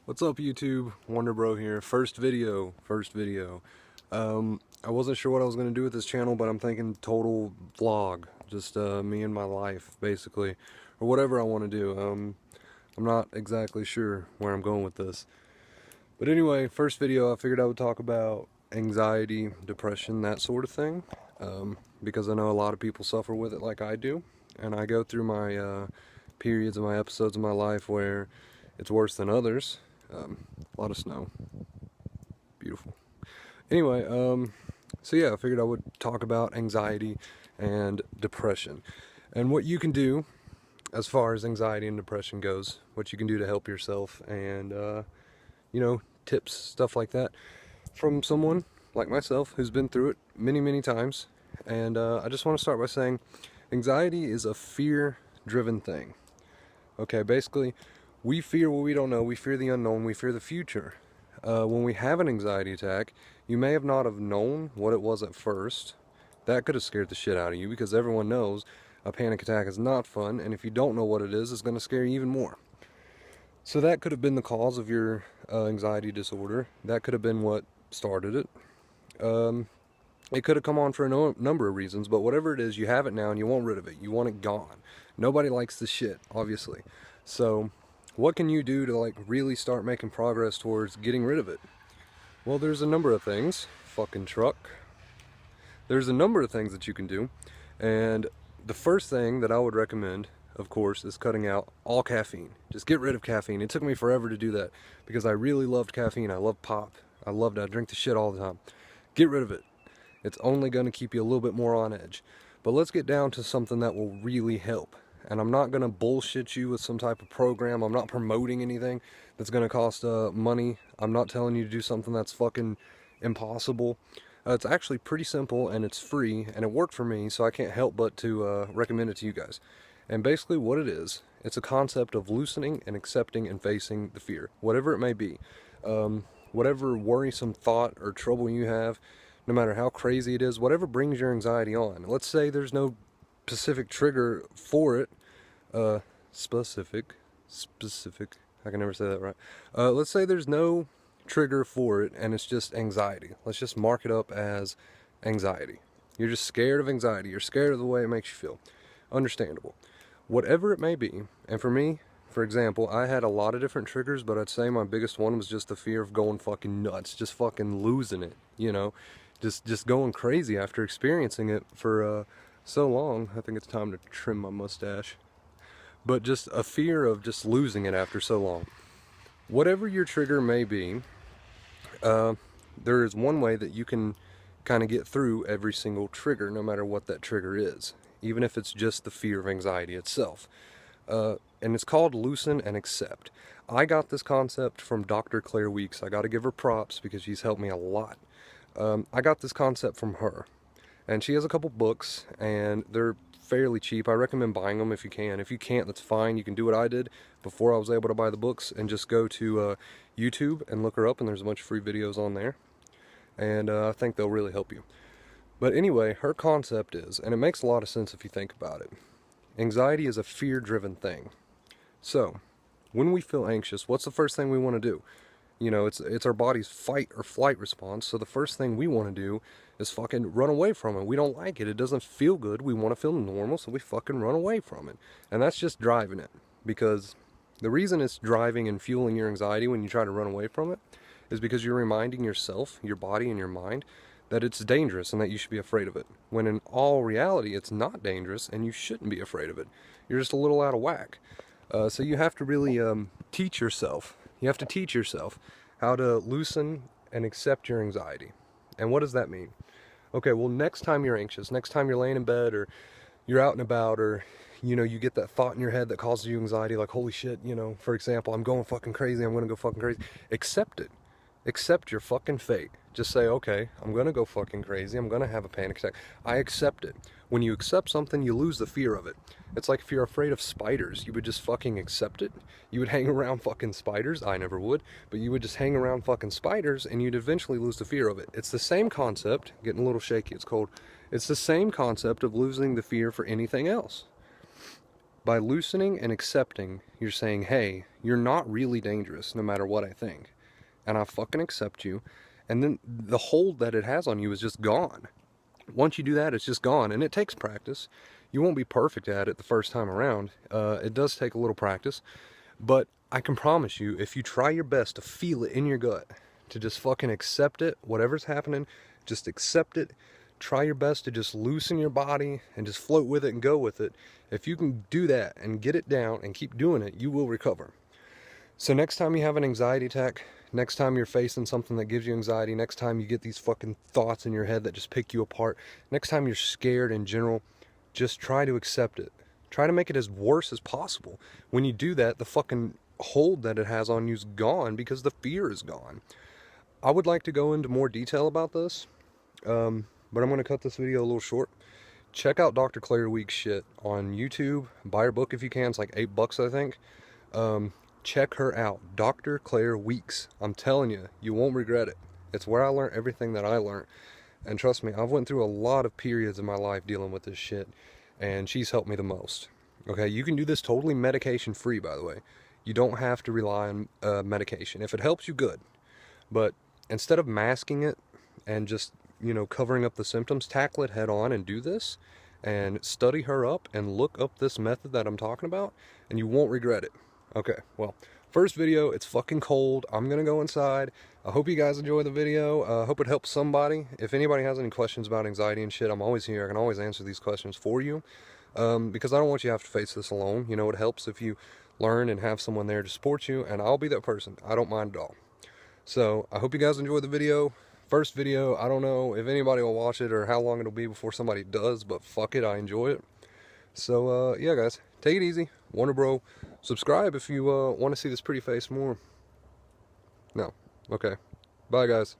What's up, YouTube? Wonder Bro here. First video. I wasn't sure what I was going to do with this channel, but I'm thinking total vlog. Just me and my life, basically. Or whatever I want to do. I'm not exactly sure where I'm going with this. But anyway, first video, I figured I would talk about anxiety, depression, that sort of thing. Because I know a lot of people suffer with it like I do. And I go through my periods and my episodes of my life where it's worse than others. A lot of snow. Beautiful. Anyway, so yeah, I figured I would talk about anxiety and depression. And what you can do as far as anxiety and depression goes, what you can do to help yourself, and, you know, tips, stuff like that, from someone like myself who's been through it many, many times. And I just want to start by saying anxiety is a fear-driven thing. Okay, basically, we fear what we don't know, we fear the unknown, we fear the future. When we have an anxiety attack, you may have not have known what it was at first. That could have scared the shit out of you, because everyone knows a panic attack is not fun, and if you don't know what it is, it's going to scare you even more. So that could have been the cause of your anxiety disorder. That could have been what started it. It could have come on for a number of reasons, but whatever it is, you have it now and you want rid of it. You want it gone. Nobody likes this shit, obviously. So what can you do to like really start making progress towards getting rid of it? Well, there's a number of things. Fucking truck. There's a number of things that you can do. And the first thing that I would recommend, of course, is cutting out all caffeine. Just get rid of caffeine. It took me forever to do that because I really loved caffeine. I love pop. I loved it. I drink the shit all the time. Get rid of it. It's only going to keep you a little bit more on edge. But let's get down to something that will really help. And I'm not going to bullshit you with some type of program. I'm not promoting anything that's going to cost money. I'm not telling you to do something that's fucking impossible. It's actually pretty simple, and it's free, and it worked for me, so I can't help but to recommend it to you guys. And basically what it is, it's a concept of loosening and accepting and facing the fear, whatever it may be. Whatever worrisome thought or trouble you have, no matter how crazy it is, whatever brings your anxiety on. Let's say there's no specific trigger for it. Specific, I can never say that right. Let's say there's no trigger for it and it's just anxiety. Let's just mark it up as anxiety. You're just scared of anxiety. You're scared of the way it makes you feel. Understandable. Whatever it may be, and for me, for example, I had a lot of different triggers, but I'd say my biggest one was just the fear of going fucking nuts, just fucking losing it, you know, just going crazy after experiencing it for so long. I think it's time to trim my mustache. But just a fear of just losing it after so long. Whatever your trigger may be, there is one way that you can kind of get through every single trigger, no matter what that trigger is, even if it's just the fear of anxiety itself. And it's called loosen and accept. I got this concept from Dr. Claire Weeks. I got to give her props because she's helped me a lot. I got this concept from her. And she has a couple books, and they're fairly cheap. I recommend buying them if you can. If you can't, that's fine. You can do what I did before I was able to buy the books and just go to YouTube and look her up, and there's a bunch of free videos on there. And I think they'll really help you. But anyway, her concept is, and it makes a lot of sense if you think about it, anxiety is a fear-driven thing. So, when we feel anxious, what's the first thing we want to do? You know, it's our body's fight or flight response, so the first thing we want to do is fucking run away from it. We don't like it. It doesn't feel good. We want to feel normal, so we fucking run away from it. And that's just driving it. Because the reason it's driving and fueling your anxiety when you try to run away from it is because you're reminding yourself, your body and your mind, that it's dangerous and that you should be afraid of it. When in all reality, it's not dangerous and you shouldn't be afraid of it. You're just a little out of whack. So you have to really teach yourself. You have to teach yourself how to loosen and accept your anxiety. And what does that mean? Okay, well, next time you're anxious, next time you're laying in bed or you're out and about, or, you know, you get that thought in your head that causes you anxiety, like, holy shit, you know, for example, I'm going fucking crazy, I'm going to go fucking crazy. Accept it. Accept your fucking fate. Just say, okay, I'm going to go fucking crazy, I'm going to have a panic attack. I accept it. When you accept something, you lose the fear of it. It's like if you're afraid of spiders, you would just fucking accept it. You would hang around fucking spiders. I never would, but you would just hang around fucking spiders and you'd eventually lose the fear of it. It's the same concept, getting a little shaky, it's cold. It's the same concept of losing the fear for anything else. By loosening and accepting, you're saying, hey, you're not really dangerous no matter what I think. And I fucking accept you. And then the hold that it has on you is just gone. Once you do that, it's just gone. And it takes practice. You won't be perfect at it the first time around. It does take a little practice. But I can promise you, if you try your best to feel it in your gut, to just fucking accept it, whatever's happening, just accept it. Try your best to just loosen your body and just float with it and go with it. If you can do that and get it down and keep doing it, you will recover. So next time you have an anxiety attack, next time you're facing something that gives you anxiety, next time you get these fucking thoughts in your head that just pick you apart, next time you're scared in general, just try to accept it. Try to make it as worse as possible. When you do that, the fucking hold that it has on you is gone because the fear is gone. I would like to go into more detail about this, but I'm going to cut this video a little short. Check out Dr. Claire Weeks' shit on YouTube. Buy her book if you can. It's like $8, I think. Check her out. Dr. Claire Weeks. I'm telling you, you won't regret it. It's where I learned everything that I learned. And trust me, I've went through a lot of periods in my life dealing with this shit. And she's helped me the most. Okay, you can do this totally medication free, by the way. You don't have to rely on medication. If it helps you, good. But instead of masking it and just, you know, covering up the symptoms, tackle it head on and do this. And study her up and look up this method that I'm talking about. And you won't regret it. Okay, well, first video, it's fucking cold. I'm gonna go inside. I hope you guys enjoy the video. I hope it helps somebody. If anybody has any questions about anxiety and shit, I'm always here. I can always answer these questions for you. Because I don't want you to have to face this alone. You know, it helps if you learn and have someone there to support you, and I'll be that person. I don't mind at all. So, I hope you guys enjoyed the video. First video, I don't know if anybody will watch it or how long it'll be before somebody does, but fuck it, I enjoy it. So, yeah, guys, take it easy. Wonder Bro. Subscribe if you want to see this pretty face more. No. Okay. Bye, guys.